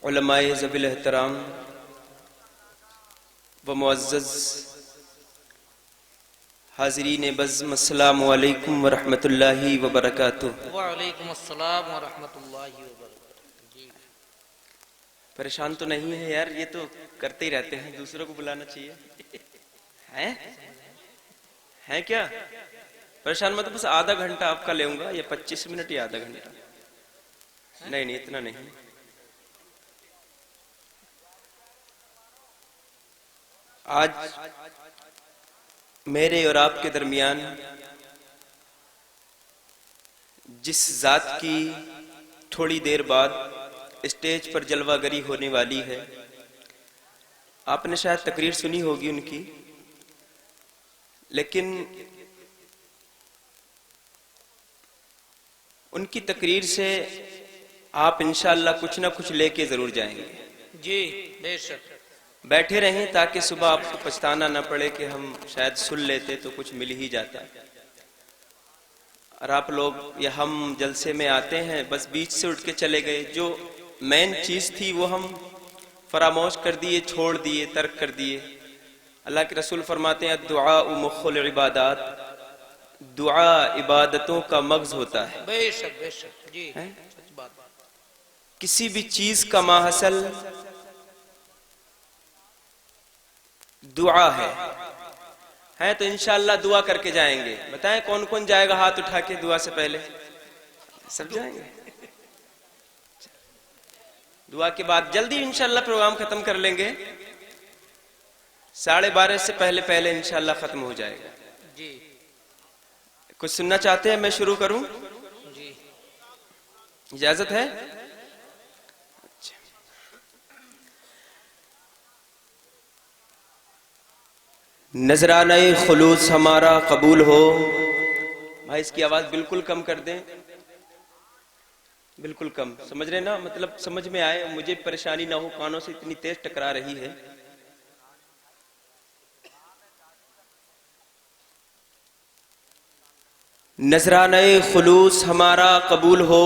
علماء ذوی الاحترام و معزز حاضرین بزم، السلام علیکم ورحمۃ اللہ وبرکاتہ۔ وعلیکم السلام ورحمۃ اللہ وبرکاتہ۔ جی پریشان تو نہیں ہے یار؟ یہ تو کرتے ہی رہتے ہیں، دوسروں کو بلانا چاہیے۔ ہیں کیا پریشان؟ مطلب بس آدھا گھنٹہ آپ کا لوں گا، یا 25 منٹ یا آدھا گھنٹہ؟ نہیں اتنا نہیں۔ آج میرے اور آپ کے درمیان جس ذات کی تھوڑی دیر بعد اسٹیج پر جلوہ گری ہونے والی ہے، آپ نے شاید تقریر سنی ہوگی ان کی، لیکن ان کی تقریر سے آپ انشاءاللہ کچھ نہ کچھ لے کے ضرور جائیں گے۔ جی بے شک۔ بیٹھے رہیں تاکہ صبح آپ کو پچھتانا نہ پڑے کہ ہم شاید سن لیتے تو کچھ مل ہی جاتا۔ اور آپ لوگ یا ہم جلسے میں آتے ہیں بس بیچ سے اٹھ کے چلے گئے، جو مین چیز تھی وہ ہم فراموش کر دیے، چھوڑ دیے، ترک کر دیے۔ اللہ کے رسول فرماتے ہیں الدعاء مخ العبادات، دعا عبادتوں کا مغز ہوتا ہے۔ بے شک بے شک۔ جی سچ بات۔ کسی بھی چیز کا ماحصل دعا ہے تو انشاءاللہ دعا کر کے جائیں گے۔ بتائیں کون کون جائے گا ہاتھ اٹھا کے دعا سے پہلے؟ سب جائیں گے۔ دعا کے بعد جلدی انشاءاللہ پروگرام ختم کر لیں گے، 12:30 سے پہلے انشاءاللہ ختم ہو جائے گا۔ جی کچھ سننا چاہتے ہیں؟ میں شروع کروں؟ جی اجازت ہے؟ نذرانہ خلوص ہمارا قبول ہو۔ بھائی اس کی آواز بالکل کم کر دیں، بالکل کم، سمجھ رہے نا؟ مطلب سمجھ میں آئے، مجھے پریشانی نہ ہو، کانوں سے اتنی تیز ٹکرا رہی ہے۔ نذرانہ خلوص ہمارا قبول ہو،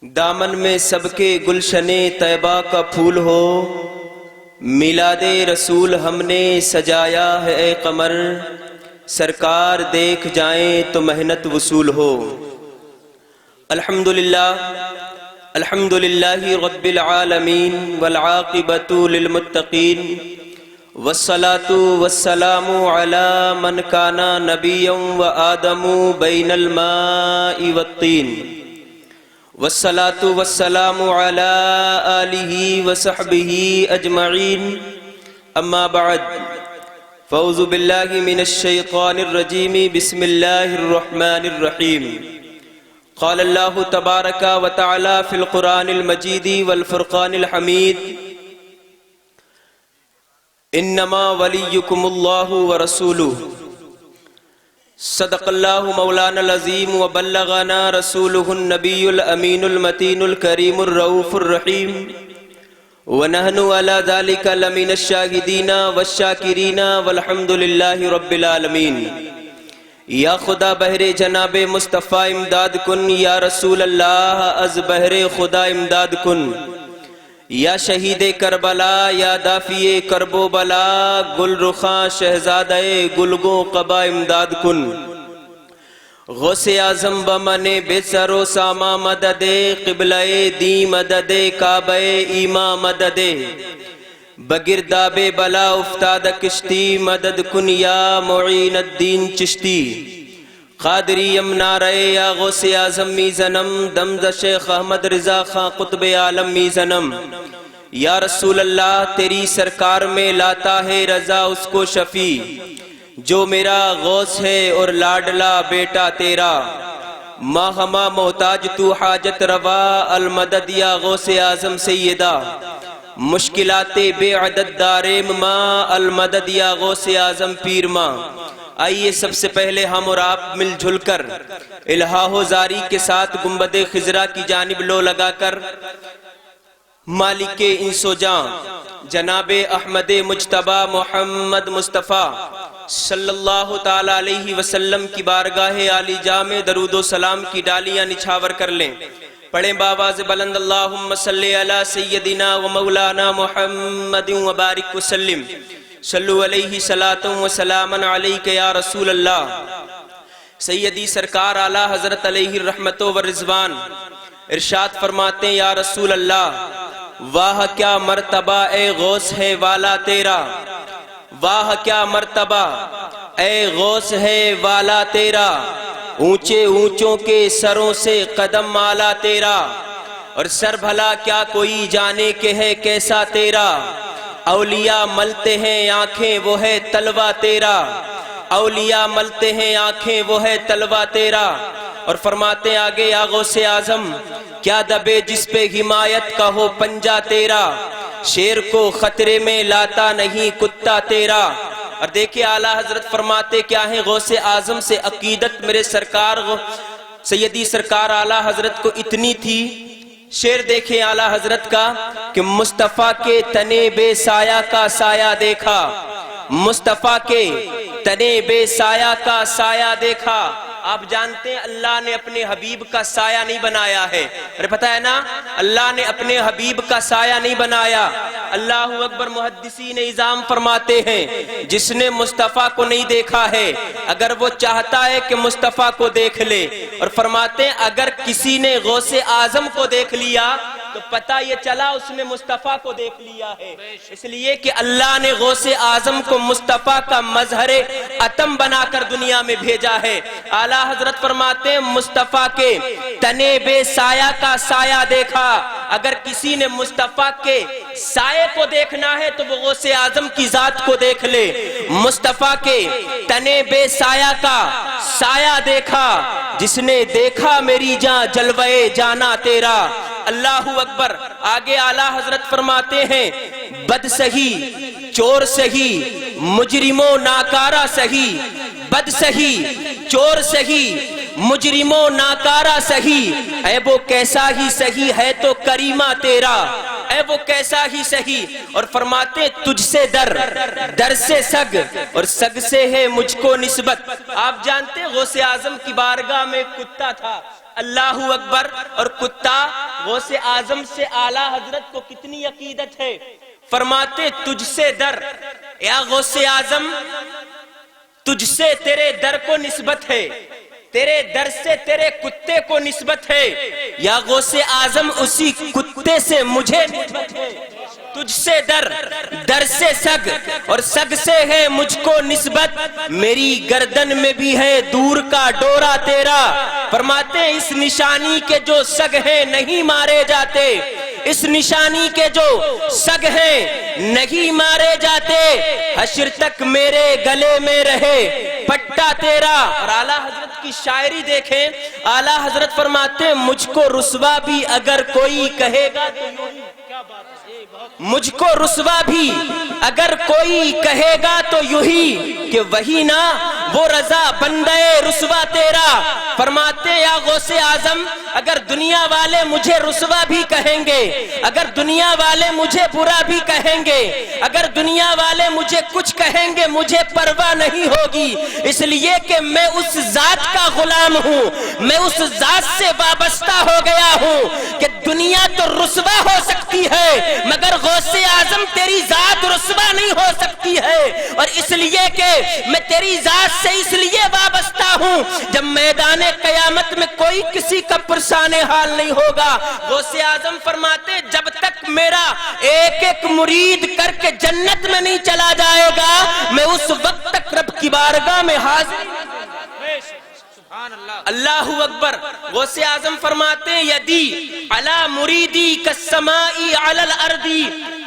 دامن میں سب کے گلشن طیبہ کا پھول ہو، میلاد رسول ہم نے سجایا ہے اے قمر، سرکار دیکھ جائیں تو محنت وصول ہو۔ الحمدللہ رب العالمین والعاقبۃ للمتقین، والصلاة والسلام علی من کان نبیا وآدم بین الماء والطین، والصلاة والسلام علی آلہ وصحبہ اجمعین، اما بعد فاعوذ باللہ من الشیطان الرجیم، بسم اللہ الرحمن الرحیم۔ قال اللہ تبارک و تعالی فی القرآن المجید والفرقان الحمید، انما ولیکم اللہ ورسولہ، صدق اللہ مولانا العظیم وبلغنا رسولہ النبی الامین المتین الکریم الرؤوف الرحیم، ونحن علی ذلک لمن الشاہدین والشاکرین والحمد للہ رب العالمین۔ یا خدا بہر جناب مصطفیٰ امداد کن، یا رسول اللہ از بہر خدا امداد کن، یا شہید کربلا یا دافی کرب و بلا، گل رخاں شہزادہ گلگو قبا امداد کن۔ غوث اعظم بمن بے سر و ساما مدد، قبلہ دی مدد، کعبہ ایما مدد، بگرداب بلا افتاد کشتی، مدد کن یا معین الدین چشتی۔ قادری امنارے یا غوث اعظم می زنم، دمز شیخ احمد رضا خان قطب عالم می زنم۔ یا رسول اللہ تیری سرکار میں لاتا ہے رضا اس کو شفیع، جو میرا غوث ہے اور لاڈلا بیٹا تیرا، ماہما محتاج تو حاجت روا، المدد یا غوث اعظم سیدہ، مشکلات بے عدد داریم ماں، المدد یا غوث اعظم پیر ماں۔ آئیے سب سے پہلے ہم اور آپ مل جھل کر الہا و زاری کے ساتھ گنبد خضرا کی جانب لو لگا کر مالک انس و جان جناب احمد مجتبی محمد مصطفیٰ صلی اللہ تعالی علیہ وسلم کی بارگاہ عالی جاہ میں درود و سلام کی ڈالیاں نچھاور کر لیں۔ پڑھیں باواز بلند اللہم صلی علی سیدنا و مولانا محمد و بارک وسلم صلو علیہ صلاۃ و سلاما علیک یا رسول اللہ۔ سیدی سرکار اعلیٰ حضرت علیہ الرحمت و رضوان ارشاد فرماتے ہیں یا رسول اللہ واہ کیا مرتبہ اے غوث ہے والا تیرا، واہ کیا مرتبہ اے غوث ہے والا تیرا، اونچے اونچوں کے سروں سے قدم آلا تیرا، اور سر بھلا کیا کوئی جانے کے ہے کیسا تیرا، اولیاء ملتے ہیں آنکھیں وہ ہے تلوہ تیرا، اولیاء ملتے ہیں آنکھیں وہ ہے تلوہ تیرا۔ اور فرماتے ہیں آگے یا غوث اعظم کیا دبے جس پہ حمایت کا ہو پنجہ تیرا، شیر کو خطرے میں لاتا نہیں کتا تیرا۔ اور دیکھیں اعلیٰ حضرت فرماتے کیا ہیں غوث اعظم سے عقیدت میرے سرکار سیدی سرکار اعلیٰ حضرت کو اتنی تھی، شعر دیکھیں اعلیٰ حضرت کا کہ مصطفیٰ کے تنے بے سایہ کا سایہ دیکھا، مصطفیٰ کے تنے بے سایہ کا سایہ دیکھا۔ آپ جانتے ہیں اللہ نے اپنے حبیب کا سایہ نہیں بنایا ہے، ارے پتہ ہے نا اللہ نے اپنے حبیب کا سایہ نہیں بنایا۔ اللہ اکبر، محدثین اعظام فرماتے ہیں جس نے مصطفیٰ کو نہیں دیکھا ہے اگر وہ چاہتا ہے کہ مصطفیٰ کو دیکھ لے، اور فرماتے ہیں اگر کسی نے غوث اعظم کو دیکھ لیا تو پتہ یہ چلا اس نے مصطفیٰ کو دیکھ لیا ہے، اس لیے کہ اللہ نے غوث اعظم کو مصطفیٰ کا مظہر اتم بنا کر دنیا میں بھیجا ہے۔ اعلیٰ حضرت فرماتے ہیں مصطفیٰ کے تنے بے سایہ کا سایہ دیکھا، اگر کسی نے مصطفیٰ کے سائے کو دیکھنا ہے تو وہ غوث اعظم کی ذات کو دیکھ لے۔ مصطفیٰ کے تنے بے سایہ کا سایہ دیکھا، جس نے دیکھا میری جاں جلوے جانا تیرا۔ اللہ اکبر، آگے اعلیٰ حضرت فرماتے ہیں بد سہی چور سہی مجرموں ناکارہ سہی، بد سہی چور سہی مجرموں ناکارہ سہی، اے وہ کیسا ہی سہی ہے تو کریمہ تیرا، اے وہ کیسا ہی سہی۔ اور فرماتے تجھ سے در، در سے سگ، اور سگ سے ہے مجھ کو نسبت۔ آپ جانتے غوث اعظم کی بارگاہ میں کتا تھا، اللہ اکبر، اور کتا غوث اعظم سے اعلیٰ حضرت کو کتنی عقیدت ہے۔ فرماتے تجھ سے در، یا غوث اعظم تجھ سے تیرے در کو نسبت ہے، تیرے در سے تیرے کتے کو نسبت ہے، یا غوث اعظم اسی کتے سے مجھے نسبت ہے۔ تجھ سے در، در سے سگ، اور سگ سے ہے مجھ کو نسبت، میری گردن میں بھی ہے دور کا ڈورا تیرا۔ فرماتے ہیں اس نشانی کے جو سگ ہیں نہیں مارے جاتے، اس نشانی کے جو سگ ہیں نہیں مارے جاتے، حشر تک میرے گلے میں رہے پٹا تیرا۔ اور اعلیٰ حضرت کی شاعری دیکھیں، اعلیٰ حضرت فرماتے ہیں مجھ کو رسوا بھی اگر کوئی کہے گا تو یوں ہی، مجھ کو رسوا بھی اگر کوئی کہے گا تو یوں ہی کہ وہی نا وہ رضا بندے رسوا تیرا۔ فرماتے یا غوث اعظم اگر دنیا والے مجھے رسوا بھی کہیں گے، اگر دنیا والے مجھے برا بھی کہیں گے، اگر دنیا والے مجھے کچھ کہیں گے، مجھے پرواہ نہیں ہوگی، اس لیے کہ میں اس ذات کا غلام ہوں، میں اس ذات سے وابستہ ہو گیا ہوں کہ دنیا تو رسوا ہو سکتی ہے مگر غوث اعظم تیری ذات رسوا نہیں ہو سکتی ہے۔ اور اس لیے کہ میں تیری ذات سے اس لیے وابستہ ہوں جب میدان قیامت میں کوئی کسی کا پرسان حال نہیں ہوگا۔ غوث اعظم فرماتے جب تک میرا ایک ایک مرید کر کے جنت میں نہیں چلا جائے گا میں اس وقت تک رب کی بارگاہ میں حاضر۔ اللہ اکبر، غوث اعظم فرماتے ہیں یدی علی مریدی کالسماء علی الارض،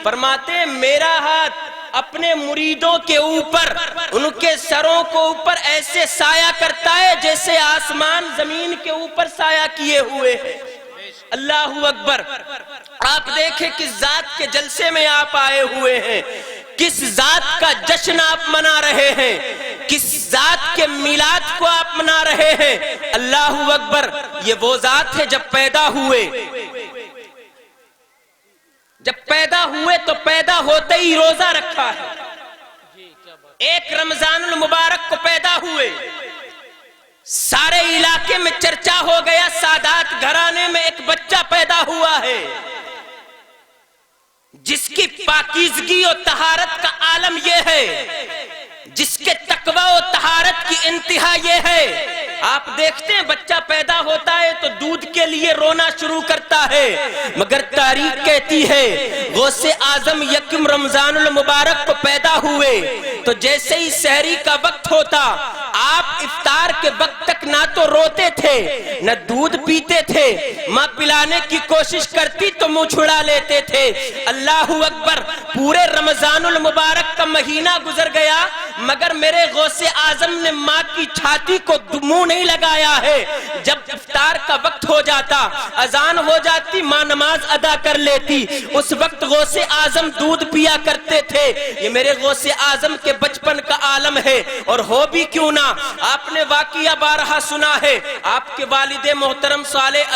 فرماتے ہیں میرا ہاتھ اپنے مریدوں کے اوپر، ان کے سروں کو اوپر ایسے سایہ کرتا ہے جیسے آسمان زمین کے اوپر سایہ کیے ہوئے ہیں۔ اللہ اکبر، آپ دیکھیں کس ذات کے جلسے میں آپ آئے ہوئے ہیں، کس ذات کا جشن آپ منا رہے ہیں، کس ذات کے میلاد کو آپ منا رہے ہیں۔ اللہ اکبر، یہ وہ ذات ہے جب پیدا ہوئے، جب پیدا ہوئے تو پیدا ہوتے ہی روزہ رکھا ہے، ایک رمضان المبارک کو پیدا ہوئے، سارے علاقے میں چرچا ہو گیا، سادات گھرانے میں ایک بچہ پیدا ہوا ہے جس کی پاکیزگی و طہارت کا عالم یہ ہے، جس کے تقوی و طہارت کی انتہا یہ ہے۔ آپ دیکھتے ہیں بچہ پیدا ہوتا ہے تو دودھ کے لیے رونا شروع کرتا ہے، مگر تاریخ کہتی ہے غوث اعظم یکم رمضان المبارک کو پیدا ہوئے تو جیسے ہی سحری کا وقت ہوتا آپ افطار کے وقت تک نہ تو روتے تھے نہ دودھ پیتے تھے، ماں پلانے کی کوشش کرتی تو منہ چھڑا لیتے تھے۔ اللہ اکبر، پورے رمضان المبارک کا مہینہ گزر گیا مگر میرے غوث اعظم نے ماں کی چھاتی کو منہ نہیں لگایا ہے۔ جب افطار کا وقت ہو جاتا، اذان ہو جاتی، ماں نماز ادا کر لیتی، اس وقت غوث اعظم دودھ پیا کرتے تھے۔ یہ میرے غوث اعظم کے بچپن کا عالم ہے، اور ہو بھی کیوں نہ، آپ نے واقعہ بارہا سنا ہے۔ آپ کے والد محترم صالح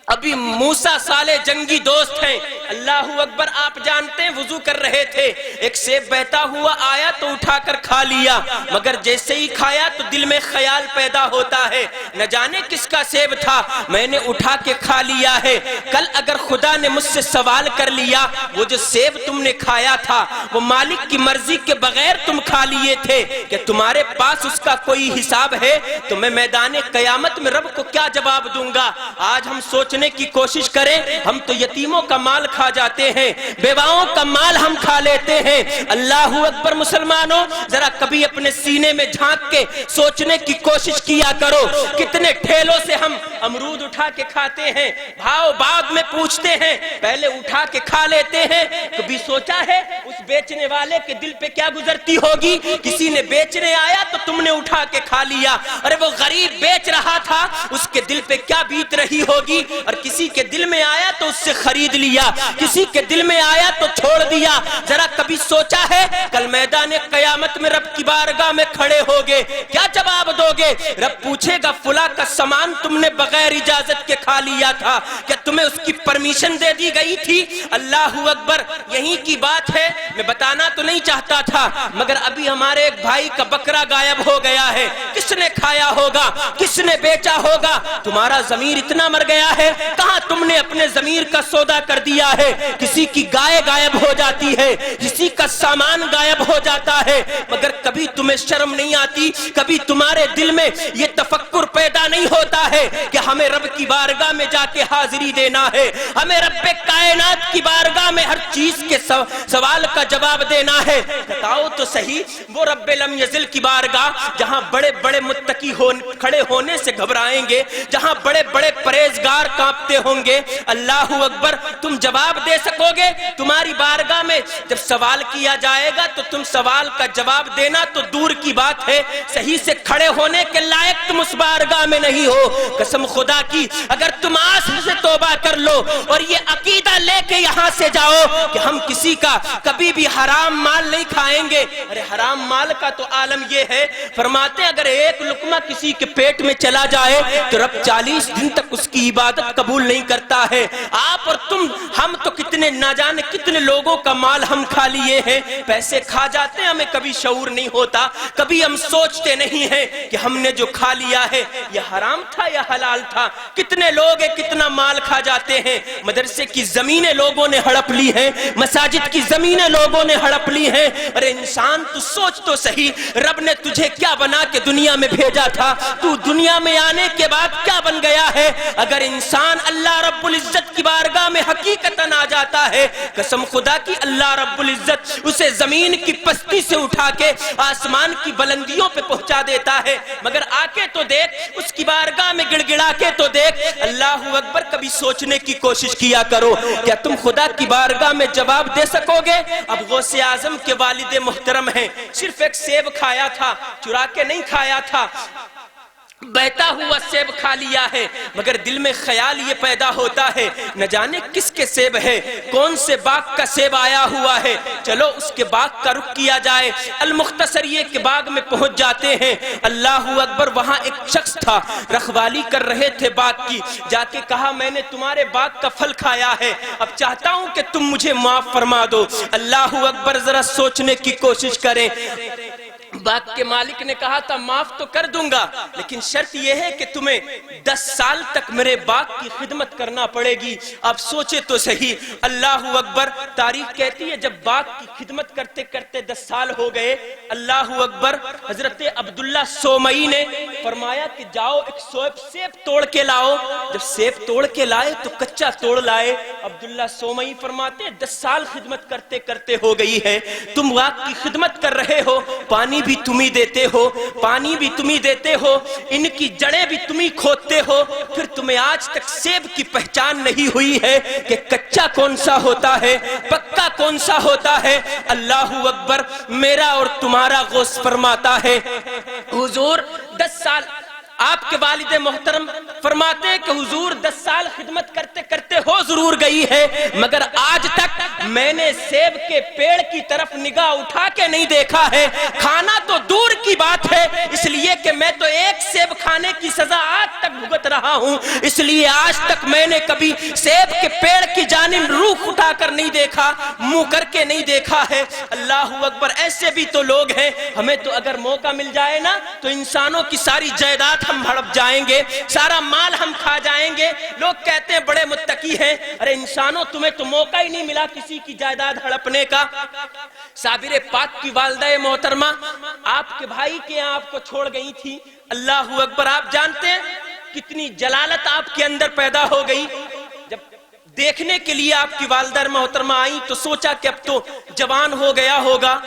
ابھی موسیٰ صالح جنگی دوست ہیں۔ اللہ اکبر، آپ جانتے ہیں وضو کر رہے تھے، ایک سیب بہتا ہوا آیا تو اٹھا کر کھا لیا، مگر جیسے ہی کھایا تو دل میں خیال پیدا ہوتا ہے نہ جانے کس کا سیب تھا، میں نے اٹھا کے کھا لیا ہے، کل اگر خدا نے مجھ سے سوال کر لیا وہ جو سیب تم نے کھایا تھا وہ مالک کی مرضی کے بغیر تم کھا لیے تھے، کہ تمہارے پاس اس کا کوئی حساب ہے تو میں میدان قیامت میں رب کو کیا جواب دوں گا۔ آج ہم سوچنے کی کوشش کریں، ہم تو یتیموں کا مال کھا جاتے ہیں، بیواؤں کا مال ہم کھا لیتے ہیں۔ اللہ اکبر، مسلمانوں ذرا کبھی اپنے سینے میں جھانک کے سوچنے کی کوشش کیا کرو، کتنے ٹھیلوں سے ہم امرود اٹھا کے کھاتے ہیں، بھاؤ بعد میں پوچھتے ہیں، پہلے اٹھا کے کھا لیتے ہیں۔ کبھی سوچا ہے اس بیچنے والے کے دل پہ کیا گزرتی ہوگی؟ کسی نے بیچنے آیا تو تم نے اٹھا کے کھا لیا، ارے وہ غریب بیچ رہا تھا اس کے دل پہ کیا بیت رہی ہوگی، اور کسی کے دل میں آیا تو اس سے خرید لیا، کسی کے دل میں آیا تو چھوڑ دیا۔ ذرا کبھی سوچا ہے کل میدان قیامت میں رب کی بارگاہ میں کھڑے ہوگے، کیا جواب دو گے؟ رب پوچھے گا فلاں کا سامان تم نے بغیر اجازت کے کھا لیا تھا، کیا تمہیں اس کی پرمیشن دے دی گئی تھی؟ اللہ اکبر، یہی کی بات ہے، میں بتانا تو نہیں چاہتا تھا مگر ابھی ہمارے ایک بھائی کا بکرا غائب ہو گیا ہے، کس نے کھایا ہوگا، کس نے بیچا ہوگا؟ تمہارا ضمیر اتنا مر گیا ہے، کہاں تم نے اپنے ضمیر کا سودا کر دیا ہے؟ کسی کی گائے غائب ہو جاتی ہے، کسی کا سامان غائب ہو جاتا ہے، مگر کبھی تمہیں شرم نہیں آتی، کبھی تمہارے دل میں یہ تفکر پیدا نہیں ہوتا ہے کہ ہمیں رب کی بارگاہ میں جا کے حاضری دینا ہے، ہمیں رب کائنات کی بارگاہ میں ہر چیز کے سوال کا جواب دینا ہے۔ بتاؤ تو صحیح، وہ رب لم یزل کی بارگاہ جہاں بڑے بڑے متقی کھڑے ہونے سے گھبرائیں گے، جہاں بڑے بڑے پرہیزگار کانپتے ہوں گے، اللہ اکبر، تم جواب دے سکو گے؟ تمہاری بارگاہ میں جب سوال کیا جائے گا تو تم سوال کا جواب دینا تو دور کی بات ہے، صحیح سے کھڑے ہونے کے لائق تم اس بارگاہ میں نہیں ہو۔ قسم خدا کی اگر تم آج سے توبہ کر لو اور یہ عقیدہ لے کے یہاں سے جاؤ کہ ہم کسی کا کبھی بھی حرام مال نہیں کھائیں گے، ارے حرام مال کا تو عالم یہ ہے، فرماتے ہیں اگر ایک لقمہ کسی کے پیٹ میں چلا جائے تو رب 40 دن تک اس کی عبادت قبول نہیں کرتا ہے۔ آپ اور تم، ہم تو کتنے نہ جانے کتنے لوگوں کا مال ہم کھا لیے ہیں، پیسے کھا جاتے ہیں، ہمیں کبھی شعور نہیں ہوتا، کبھی ہم سوچتے نہیں ہیں کہ ہم نے جو کھا لیا ہے یہ حرام تھا یا حلال تھا۔ کتنے لوگ ہیں کتنا مال کھا جاتے ہیں، مدرسے کی زمینیں لوگوں نے ہڑپ لی ہیں، مساجد کی زمینیں لوگوں نے ہڑپ لی ہیں۔ ارے انسان تو سوچ تو صحیح، رب نے تجھے کیا بنا کے دنیا میں بھیجا تھا، تو دنیا میں آنے کے بعد کیا بن گیا ہے؟ اگر انسان اللہ رب العزت کی بارگاہ میں حقیقتاً آ جاتا ہے، قسم خدا کی اللہ رب العزت اسے زمین کی پستی سے اٹھا کے آسمان کی بلندیوں پہ پہنچا دیتا ہے، مگر آ کے تو دیکھ، اس کی بارگاہ میں گڑ گڑا کے تو دیکھ۔ اللہ اکبر، کبھی سوچنے کی کوشش کیا کرو، کیا تم خدا کی بارگاہ میں جواب دے سکو گے؟ اب غوث اعظم کے والد محترم ہیں، صرف ایک سیب کھایا تھا، چرا کے نہیں کھایا تھا، بہتا ہوا سیب کھا لیا ہے، مگر دل میں خیال یہ پیدا ہوتا ہے نہ جانے کس کے سیب ہے، کون سے باغ کا سیب آیا ہوا ہے، چلو اس کے باغ کا رخ کیا جائے۔ المختصر یہ کہ باغ میں پہنچ جاتے ہیں۔ اللہ اکبر، وہاں ایک شخص تھا، رکھوالی کر رہے تھے باغ کی، جا کے کہا میں نے تمہارے باغ کا پھل کھایا ہے، اب چاہتا ہوں کہ تم مجھے معاف فرما دو۔ اللہ اکبر، ذرا سوچنے کی کوشش کریں، باغ کے مالک نے کہا تھا معاف تو کر دوں گا، لیکن شرط یہ ہے کہ تمہیں 10 سال تک میرے باغ کی خدمت کرنا پڑے گی۔ آپ سوچے تو صحیح، اللہ اکبر۔ تاریخ کہتی ہے جب باغ کی خدمت کرتے کرتے 10 سال ہو گئے، اللہ اکبر، حضرت عبداللہ سومئی نے فرمایا کہ جاؤ ایک سیب توڑ کے لاؤ۔ جب سیب توڑ کے لائے تو کچا توڑ لائے۔ عبداللہ سومئی فرماتے 10 سال خدمت کرتے کرتے ہو گئی ہے، تم باغ کی خدمت کر رہے ہو، پانی بھی تمہیں دیتے ہو، پانی بھی تمہیں دیتے ہو، ان کی جڑیں بھی تمہیں کھودتے ہو، پھر تمہیں آج تک سیب کی پہچان نہیں ہوئی ہے کہ کچا کون سا ہوتا ہے، پکا کون سا ہوتا ہے۔ اللہ اکبر۔ میرا اور تمہارا غوث فرماتا ہے حضور 10 سال، آپ کے والد محترم فرماتے ہیں کہ حضور 10 سال خدمت کرتے کرتے ہو ضرور گئی ہے، مگر آج تک میں نے سیب کے پیڑ کی طرف نگاہ اٹھا کے نہیں دیکھا ہے، کھانا تو دور کی بات ہے، اس لیے کہ میں تو ایک سیب کھانے کی سزا آج تک بھگت رہا ہوں، اس لیے آج تک میں نے کبھی سیب کے پیڑ کی جانب روح اٹھا کر نہیں دیکھا، منہ کر کے نہیں دیکھا ہے۔ اللہ اکبر۔ ایسے بھی تو لوگ ہیں، ہمیں تو اگر موقع مل جائے نا تو انسانوں کی ساری جائیداد ہم ہڑپ جائیں گے، سارا مال ہم کھا جائیں گے۔ لوگ کہتے ہیں بڑے متقی ہیں، ارے انسانوں تمہیں تو موقع ہی نہیں ملا کسی کی جائیداد ہڑپنے کا۔ صابر پاک کی والدہ محترمہ آپ کے بھائی کے یہاں آپ کو چھوڑ گئی تھی، اللہ اکبر۔ آپ جانتے ہیں کتنی جلالت آپ کے اندر پیدا ہو گئی۔ جب دیکھنے کے لیے آپ کی والدہ محترمہ آئی تو سوچا کہ اب تو جوان ہو گیا ہوگا،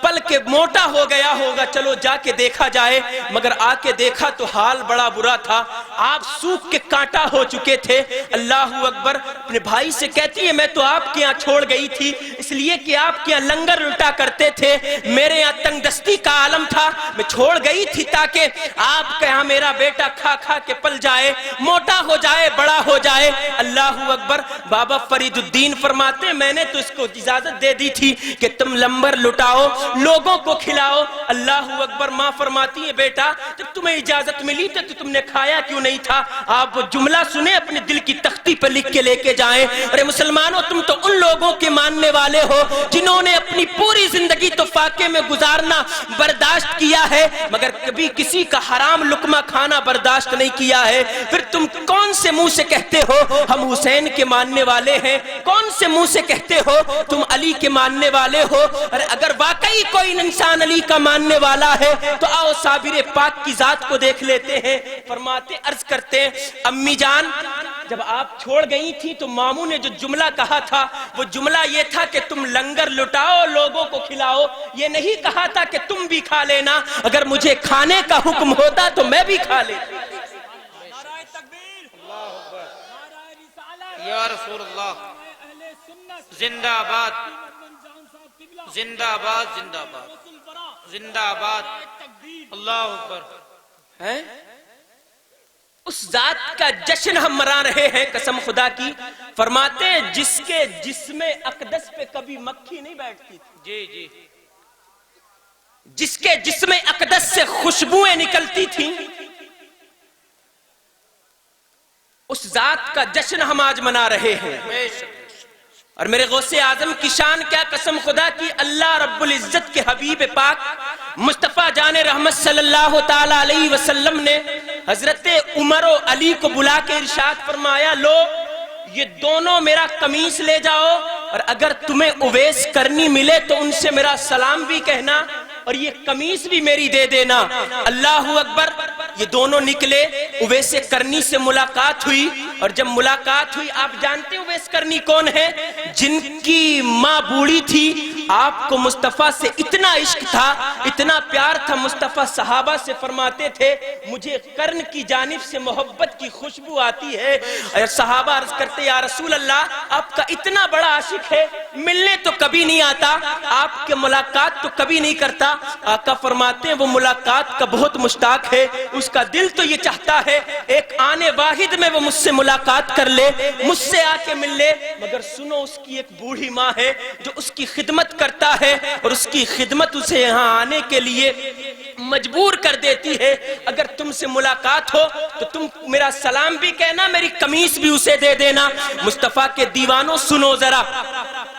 پل کے موٹا ہو گیا ہوگا، چلو جا کے دیکھا جائے، مگر آ کے دیکھا تو حال بڑا برا تھا، آپ سوکھ کے کانٹا ہو چکے تھے۔ اللہ اکبر۔ اپنے بھائی سے کہتی ہے میں تو آپ کے یہاں چھوڑ گئی تھی اس لیے کہ آپ کے یہاں لنگر الٹا کرتے تھے، میرے یہاں تنگ دستی کا عالم تھا، میں چھوڑ گئی تھی تاکہ آپ کے یہاں میرا بیٹا کھا کھا کے پل جائے، موٹا ہو جائے، بڑا ہو جائے۔ اللہ اکبر۔ بابا فرید الدین فرماتے ہیں میں نے تو اس کو اجازت دے دی تھی کہ تم لمبر لٹاؤ، لوگوں کو کھلاؤ۔ اللہ اکبر۔ ماں فرماتی ہے بیٹا جب تمہیں اجازت ملی تو تم نے کھایا کیوں نہیں تھا؟ آپ وہ جملہ سنیں اپنے دل کی تختی پر لکھ کے لے کے جائیں، ارے مسلمانوں تم تو ان لوگوں کے ماننے والے ہو جنہوں نے اپنی پوری زندگی تو فاقے میں گزارنا برداشت کیا ہے، مگر کبھی کسی کا حرام لقمہ کھانا برداشت نہیں کیا ہے۔ پھر تم کون سے منہ سے کہتے ہو ہم حسین کے ماننے والے ہیں؟ کون سے منہ سے کہتے ہو تم علی کے ماننے والے ہو؟ ارے اگر واقعی کوئی انسان علی کا ماننے والا ہے تو آؤ صابر پاک کی ذات کو دیکھ لیتے ہیں۔ فرماتے عرض کرتے ہیں امی جان جب آپ چھوڑ گئی تھی تو ماموں نے جو جملہ کہا تھا وہ جملہ یہ تھا کہ تم لنگر لٹاؤ، لوگوں کو کھلاؤ، یہ نہیں کہا تھا کہ تم بھی کھا لینا، اگر مجھے کھانے کا حکم ہوتا تو میں بھی کھا لیتا۔ یا رسول اللہ زندہ آباد، زندہ آباد، زندہ آباد، زندہ آباد، اللہ اکبر۔ اس ذات کا جشن ہم منا رہے ہیں قسم خدا کی۔ فرماتے ہیں جس کے جسم اقدس پہ کبھی مکھی نہیں بیٹھتی تھی، جی جی، جس کے جسم اقدس سے خوشبوئیں نکلتی تھیں، اس ذات کا جشن ہم آج منا رہے ہیں۔ اور میرے غوث اعظم کی شان کیا قسم خدا کی، اللہ رب العزت کے حبیب پاک مصطفیٰ جان رحمت صلی اللہ تعالی علیہ وسلم نے حضرت عمر و علی کو بلا کے ارشاد فرمایا لو یہ دونوں میرا قمیص لے جاؤ، اور اگر تمہیں اویس کرنی ملے تو ان سے میرا سلام بھی کہنا اور یہ قمیص بھی میری دے دینا۔ اللہ اکبر۔ یہ دونوں نکلے، اویس کرنی سے ملاقات ہوئی، اور جب ملاقات ہوئی آپ جانتے اویس کرنی کون ہے؟ جن کی ماں بوڑھی تھی، آپ کو مصطفیٰ سے اتنا عشق تھا، اتنا پیار تھا، مصطفیٰ صحابہ سے فرماتے تھے مجھے قرن کی جانب سے محبت کی خوشبو آتی ہے، اور صحابہ عرض کرتے یا رسول اللہ آپ کا اتنا بڑا عاشق ہے، ملنے تو کبھی نہیں آتا، آپ کے ملاقات تو کبھی نہیں کرتا۔ آقا فرماتے ہیں وہ ملاقات کا بہت مشتاق ہے، اس کا دل تو یہ چاہتا ہے ایک آنے واحد میں وہ مجھ سے ملاقات کر لے، مجھ سے آ کے مل لے، مگر سنو اس کی ایک بوڑھی ماں ہے جو اس کی خدمت کرتا ہے، اور اس کی خدمت اسے یہاں آنے کے لیے مجبور کر دیتی ہے، اگر تم سے ملاقات ہو تو تم میرا سلام بھی کہنا، میری قمیص بھی اسے دے دینا۔ مصطفیٰ کے دیوانوں سنو ذرا،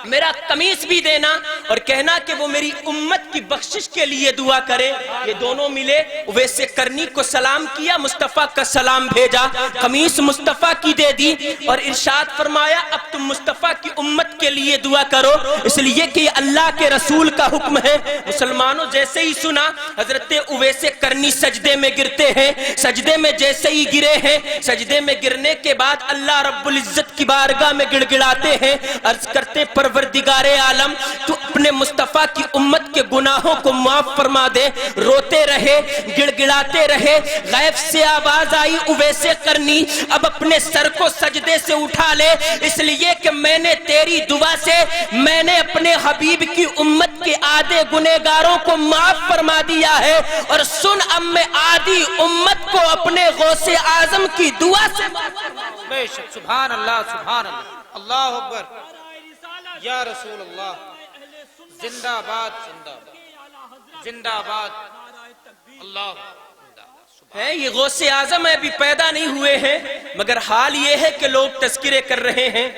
میرا قمیص بھی دینا اور کہنا کہ وہ میری امت کی بخشش کے لیے دعا کرے. یہ دونوں ملے, اویس قرنی کو سلام کیا, مصطفیٰ کا سلام بھیجا, قمیص مصطفیٰ کی دے دی اور ارشاد فرمایا اب تم مصطفیٰ کی امت کے لیے دعا کرو, اس لیے کہ یہ اللہ کے رسول کا حکم ہے. مسلمانوں جیسے ہی سنا حضرت اویس قرنی سجدے میں گرتے ہیں. سجدے میں جیسے ہی گرے ہیں, سجدے میں گرنے کے بعد اللہ رب العزت کی بارگاہ میں گڑ گڑاتے ہیں, عرض کرتے پروردگار عالم تو اپنے مصطفیٰ کی امت کے گناہوں کو معاف فرما دے. روتے رہے, گڑ گڑاتے رہے, غیب سے آواز آئی اویس قرنی اب اپنے سر کو سجدے سے اٹھا لے, اس لیے کہ میں نے تیری دعا سے میں نے اپنے حبیب کی امت کے آدھے گنہگاروں کو معاف فرما دیا ہے. اور سن اب میں آدھی امت کو اپنے غوث اعظم کی دعا سے بے شک. سبحان اللہ, سبحان اللہ, اللہ اکبر, یا رسول اللہ, زندہ باد, زندہ باد, زندہ باد, اللہ ہے. یہ غوث اعظم ابھی پیدا نہیں ہوئے ہیں, مگر حال یہ ہے کہ لوگ تذکرے کر رہے ہیں.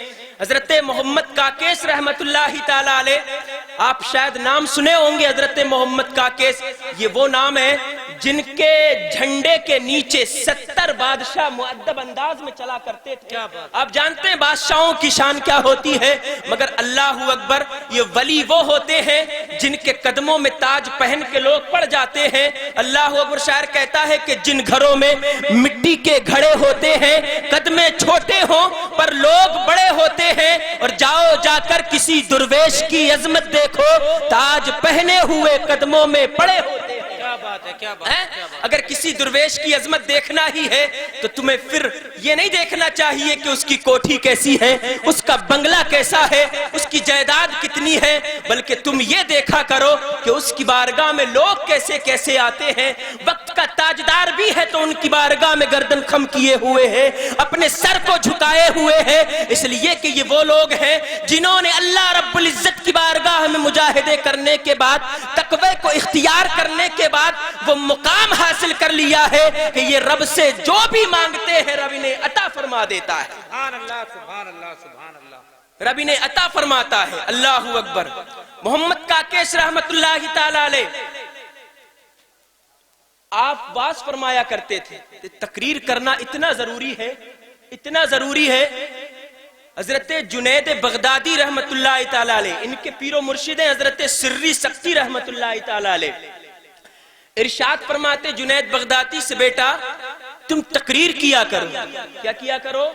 حضرت محمد کاکیس رحمت اللہ تعالی علیہ, آپ شاید نام سنے ہوں گے حضرت محمد کاکیس. یہ وہ نام ہے جن کے جھنڈے کے نیچے 70 بادشاہ مؤدب انداز میں چلا کرتے تھے. آپ جانتے ہیں بادشاہوں کی شان کیا ہوتی ہے, مگر اللہ اکبر, یہ ولی وہ ہوتے ہیں جن کے قدموں میں تاج پہن کے لوگ پڑ جاتے ہیں. اللہ اکبر. شاعر کہتا ہے کہ جن گھروں میں مٹی کے گھڑے ہوتے ہیں, قدمیں چھوٹے ہوں پر لوگ بڑے ہوتے ہیں, اور جاؤ جا کر کسی درویش کی عظمت دیکھو, تاج پہنے ہوئے قدموں میں پڑے ہوتے ہیں. کیا بات ہے, کیا بات ہے. اگر کسی درویش کی عظمت دیکھنا ہی ہے تو تمہیں پھر یہ نہیں دیکھنا چاہیے کہ اس کی کوٹھی کیسی ہے, اس کا بنگلہ کیسا ہے, اس کی جائیداد کتنی ہے, بلکہ تم یہ دیکھا کرو کہ اس کی بارگاہ میں لوگ کیسے کیسے آتے ہیں. وقت کا تاجدار بھی ہے تو ان کی بارگاہ میں گردن خم کیے ہوئے ہیں, اپنے سر کو جھکائے ہوئے ہیں, اس لیے کہ یہ وہ لوگ ہیں جنہوں نے اللہ رب العزت کی بارگاہ میں مجاہدے کرنے کے بعد, تقوی کو اختیار کرنے کے بعد وہ مقام حاصل کر لیا ہے کہ یہ رب سے جو بھی مانگتے ہیں رب انہیں عطا فرما دیتا ہے. سبحان اللہ, سبحان اللہ, سبحان اللہ, رب انہیں عطا فرماتا ہے. اللہ اکبر. محمد کاکیس رحمت اللہ تعالی علیہ آپ واز فرمایا کرتے تھے, تقریر کرنا اتنا ضروری ہے, اتنا ضروری ہے. حضرت جنید بغدادی رحمت اللہ تعالی علیہ, ان کے پیر و مرشد ہیں حضرت سری سختی رحمت اللہ تعالی علیہ, ارشاد فرماتے جنید بغدادی سے, بیٹا تم تقریر کیا کرو. کیا کیا کرو؟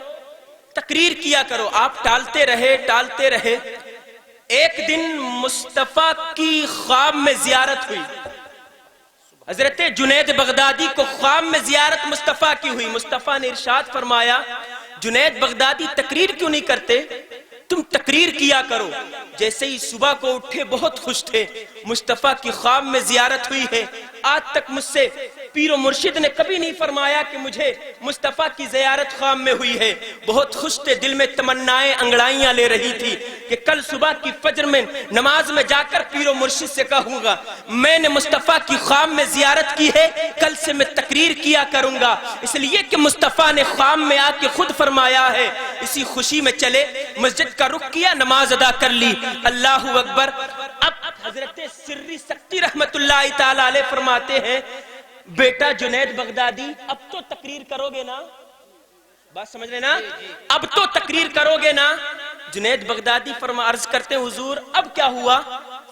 تقریر کیا کرو. آپ ٹالتے رہے, ٹالتے رہے. ایک دن مصطفیٰ کی خواب میں زیارت ہوئی. حضرت جنید بغدادی کو خواب میں زیارت مصطفیٰ کی ہوئی. مصطفیٰ نے ارشاد فرمایا جنید بغدادی تقریر کیوں نہیں کرتے, تم تقریر کیا کرو. جیسے ہی صبح کو اٹھے بہت خوش تھے, مصطفیٰ کی خواب میں زیارت ہوئی ہے. آج تک مجھ سے پیر و مرشد نے کبھی نہیں فرمایا کہ مجھے مصطفیٰ کی زیارت خواب میں ہوئی ہے. بہت خوش تھے, دل میں تمنائیں انگڑائیاں لے رہی تھی کہ کل صبح کی فجر میں نماز میں جا کر پیر و مرشد سے کہوں گا میں نے مصطفیٰ کی خواب میں زیارت کی ہے, کل سے میں تقریر کیا کروں گا. اس لیے کہ مصطفیٰ نے خواب میں آ کے خود فرمایا ہے. اسی خوشی میں چلے, مسجد کا رخ کیا, نماز ادا کر لی. اللہ اکبر. اب حضرت سری سختی رحمت اللہ تعالی علیہ فرماتے ہیں بیٹا جنید بغدادی اب تو تقریر کرو گے نا, بات سمجھ رہے نا, اب تو تقریر کرو گے نا. جنید بغدادی عرض کرتے حضور اب کیا ہوا؟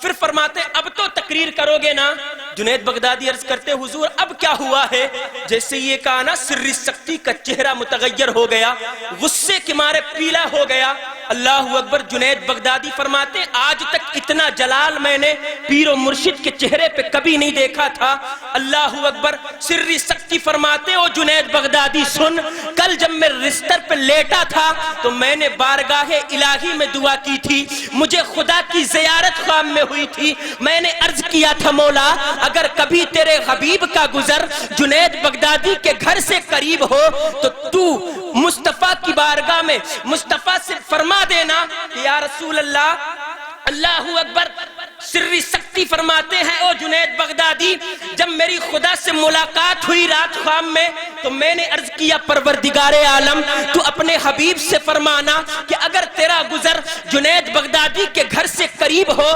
پھر فرماتے اب تو تقریر کرو گے نا. جنید بغدادی عرض کرتے حضور اب کیا ہوا ہے؟ جیسے یہ کہا نا سری سختی کا چہرہ متغیر ہو گیا, غصے کے مارے پیلا ہو گیا. اللہ اکبر. جنید بغدادی فرماتے آج تک اتنا جلال میں نے پیر و مرشد کے چہرے پہ کبھی نہیں دیکھا تھا. اللہ اکبر. سری سختی فرماتے او جنید بغدادی سن, کل جب میں بستر پہ لیٹا تھا تو میں نے بارگاہ الہی میں دعا کی تھی, مجھے خدا کی زیارت خواب میں ہوئی تھی. میں نے عرض کیا تھا مولا اگر کبھی تیرے حبیب کا گزر جنید بغدادی کے گھر سے قریب ہو تو مصطفیٰ کی بارگاہ میں مصطفیٰ سے فرما دینا کہ یا رسول اللہ. اللہ اکبر. سری سختی فرماتے ہیں او جنید بغدادی جب میری خدا سے ملاقات ہوئی رات خواب میں تو میں نے عرض کیا پروردگار عالم تو اپنے حبیب سے فرمانا کہ اگر تیرا گزر جنید بغدادی کے گھر سے قریب ہو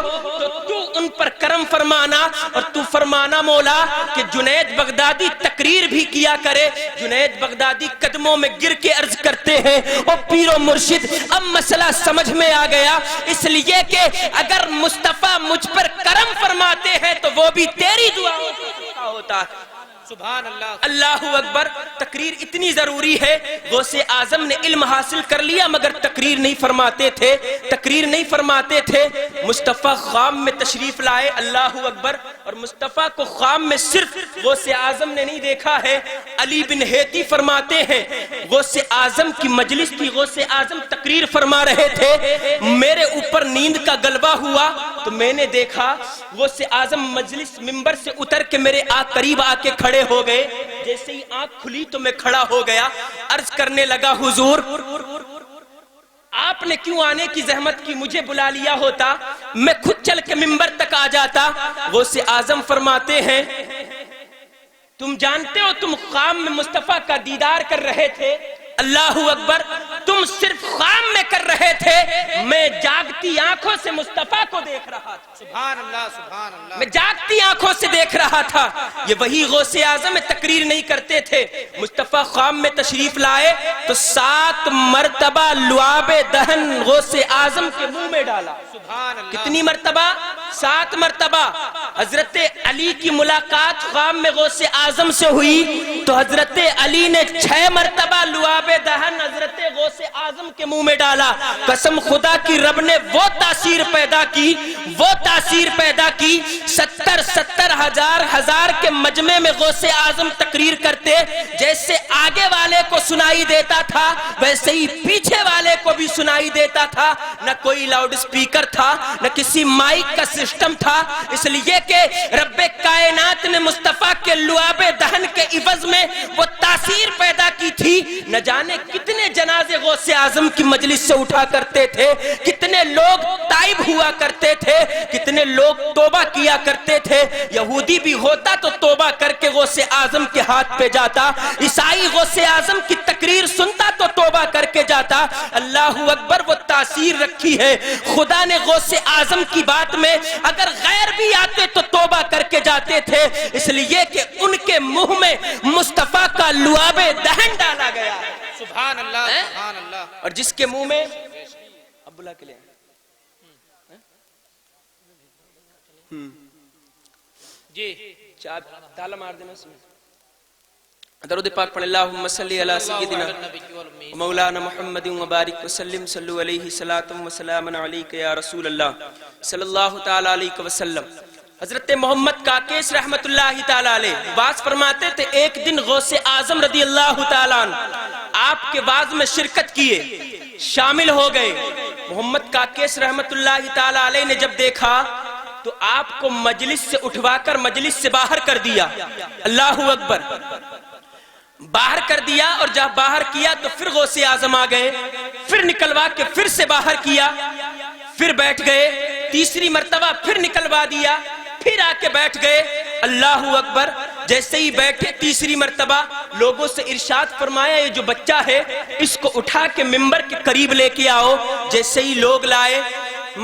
تو ان پر کرم فرمانا، اور تو فرمانا مولا کہ جنید بغدادی تقریر بھی کیا کرے۔ جنید بغدادی قدموں میں گر کے عرض کرتے ہیں او پیر و مرشد اب مسئلہ سمجھ میں آ گیا، اس لیے کہ اگر مصطفیٰ مجھ پر کرم فرماتے ہیں تو وہ بھی تیری دعا ہوتا ہے۔ سبحان اللہ، اللہ اکبر۔ تقریر اتنی ضروری ہے، غوث اعظم نے علم حاصل کر لیا مگر تقریر نہیں فرماتے تھے، تقریر نہیں فرماتے تھے۔ مصطفیٰ خام میں تشریف لائے، اللہ اکبر، اور مصطفیٰ کو خام میں صرف غوث اعظم نے نہیں دیکھا ہے۔ علی بن ہیتی فرماتے ہیں غوث اعظم کی مجلس کی، غوث اعظم تقریر فرما رہے تھے، میرے اوپر نیند کا غلبہ ہوا تو میں نے دیکھا غوث اعظم مجلس منبر سے اتر کے میرے قریب آ کے کھڑے ہو گئے۔ جیسے ہی آنکھ کھلی تو میں کھڑا ہو گیا، عرض کرنے لگا حضور آپ نے کیوں آنے کی زحمت کی، مجھے بلا لیا ہوتا میں خود چل کے منبر تک آ جاتا۔ غوث اعظم فرماتے ہیں تم جانتے ہو تم خام میں مصطفیٰ کا دیدار کر رہے تھے، اللہ اکبر، تم صرف خام میں کر رہے تھے، میں جاگتی آنکھوں سے مصطفیٰ کو دیکھ رہا تھا۔ سبحان اللہ، سبحان اللہ، میں جاگتی آنکھوں سے دیکھ رہا تھا۔ یہ وہی غوث اعظم تقریر نہیں کرتے تھے۔ مصطفیٰ خام میں تشریف لائے تو 7 مرتبہ لعاب دہن غوث اعظم کے منہ میں ڈالا۔ سبحان اللہ، کتنی مرتبہ؟ 7 مرتبہ۔ حضرت علی کی ملاقات خام میں غوث اعظم سے ہوئی تو حضرت علی نے 6 مرتبہ لعاب دہن حضرت غوث اعظم کے منہ میں ڈالا۔ قسم خدا کی رب نے وہ تاثیر پیدا کی، وہ تاثیر پیدا کی، 70 ہزار کے مجمع میں غوث اعظم تقریر کرتے، جیسے آگے والے کو سنائی دیتا تھا ویسے ہی پیچھے والے کو بھی سنائی دیتا تھا۔ نہ کوئی لاؤڈ سپیکر تھا، نہ کسی مائک کا سسٹم تھا، اس لیے کہ رب کائنات نے مصطفیٰ کے لعاب دہن کے عوض میں وہ تاثیر پیدا کی تھی۔ نہ جانے کتنے جنازے غوث اعظم کی مجلس سے اٹھا کرتے تھے، کتنے لوگ تائب ہوا کرتے تھے، کتنے لوگ توبہ کیا کرتے تھے۔ یہودی بھی ہوتا تو توبہ کر کے غوث اعظم کے ہاتھ پہ جاتا، عیسائی غوث اعظم کی تقریر سنتا تو توبہ کر کے جاتا۔ اللہ اکبر، وہ تاثیر رکھی ہے۔ خدا نے غوث اعظم کی بات میں اگر غیر بھی آتے تو توبہ کر کے جاتے تھے، اس لیے کہ ان کے منہ میں مصطفیٰ کا لعاب دہن ڈالا گیا۔ سبحان اللہ، سبحان اللہ، اور جس کے منہ میں اب بلا کے لیں جی تالا مار دینا اس میں درود پاک پڑھ اللہم صلی علی سیدنا مولانا محمد وبارک وسلم صلو علیہ صلاۃ و سلام علیک یا رسول اللہ صلی اللہ تعالی علیہ وسلم۔ حضرت محمد کاکیس رحمت اللہ تعالی علیہ واز فرماتے تھے ایک دن غوث اعظم رضی اللہ تعالیٰ عنہ آپ کے واز میں شرکت کیے، شامل ہو گئے۔ محمد کاکیس رحمت اللہ تعالی علیہ نے جب دیکھا تو آپ کو مجلس سے اٹھوا کر مجلس سے باہر کر دیا، اللہ اکبر، باہر کر دیا، اور جب باہر کیا تو پھر غوث اعظم آ گئے، پھر نکلوا کے پھر سے باہر کیا، پھر بیٹھ گئے، تیسری مرتبہ پھر نکلوا دیا، پھر آ کے بیٹھ گئے، اللہ اکبر۔ جیسے ہی بیٹھے تیسری مرتبہ لوگوں سے ارشاد فرمایا یہ جو بچہ ہے اس کو اٹھا کے منبر کے قریب لے کے آؤ۔ جیسے ہی لوگ لائے،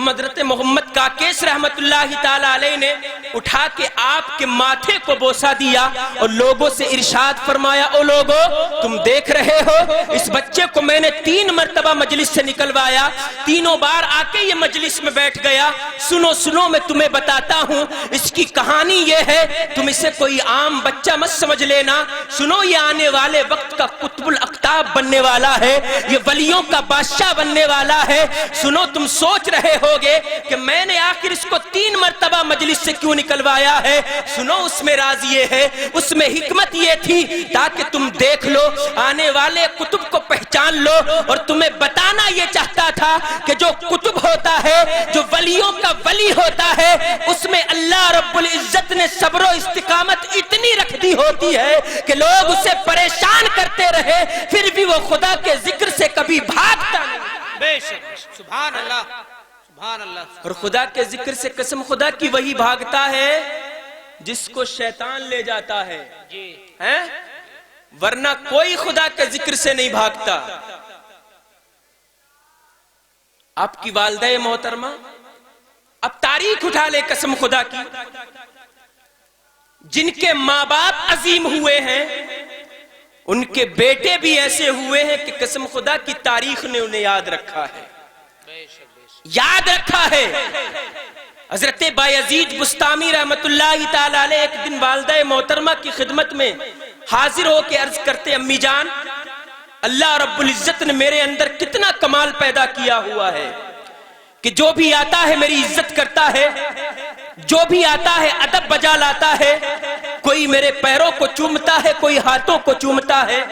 حضرت محمد کاکیس رحمت اللہ تعالی علیہ نے اٹھا کے آپ کے ماتھے کو بوسہ دیا اور لوگوں سے ارشاد فرمایا او لوگو تم دیکھ رہے ہو اس بچے کو میں نے 3 مرتبہ مجلس سے نکلوایا، تینوں بار آ کے یہ مجلس میں بیٹھ گیا۔ سنو میں تمہیں بتاتا ہوں، اس کی کہانی یہ ہے، تم اسے کوئی عام بچہ مت سمجھ لینا، سنو یہ آنے والے وقت کا قطب الاقطاب بننے والا ہے، یہ ولیوں کا بادشاہ بننے والا ہے۔ سنو تم سوچ رہے ہوگے کہ میں نے آخر اس کو 3 مرتبہ مجلس سے کیوں نکلوایا ہے، سنو اس میں راز یہ ہے، اس میں حکمت یہ تھی تاکہ تم دیکھ لو، آنے والے کتب کو پہچان لو، اور تمہیں بتانا یہ چاہتا تھا کہ جو کتب ہوتا ہے، جو ولیوں کا ولی ہوتا ہے، اس میں اللہ رب العزت نے صبر و استقامت اتنی رکھ دی ہوتی ہے کہ لوگ اسے پریشان کرتے رہے پھر بھی وہ خدا کے ذکر سے کبھی بھاگتا نہیں۔ بے شک، سبحان اللہ، سبحان اللہ۔ اور خدا کے ذکر سے قسم خدا کی وہی بھاگتا ہے جس کو شیطان لے جاتا ہے، ورنہ کوئی خدا کے ذکر سے نہیں بھاگتا۔ آپ کی والدہ محترمہ، اب تاریخ اٹھا لے قسم خدا کی، جن کے ماں باپ عظیم ہوئے ہیں ان کے بیٹے بھی ایسے ہوئے ہیں کہ قسم خدا کی تاریخ نے انہیں یاد رکھا ہے، یاد رکھا ہے۔ حضرت بایزید بسطامی رحمت اللہ تعالی علیہ ایک دن والدہ محترمہ کی خدمت میں حاضر ہو کے عرض کرتے، امی جان، اللہ رب العزت نے میرے اندر کتنا کمال پیدا کیا ہوا ہے کہ جو بھی آتا ہے میری عزت کرتا ہے، جو بھی آتا ہے ادب بجا لاتا ہے، کوئی میرے پیروں کو چومتا ہے، کوئی ہاتھوں کو چومتا ہے۔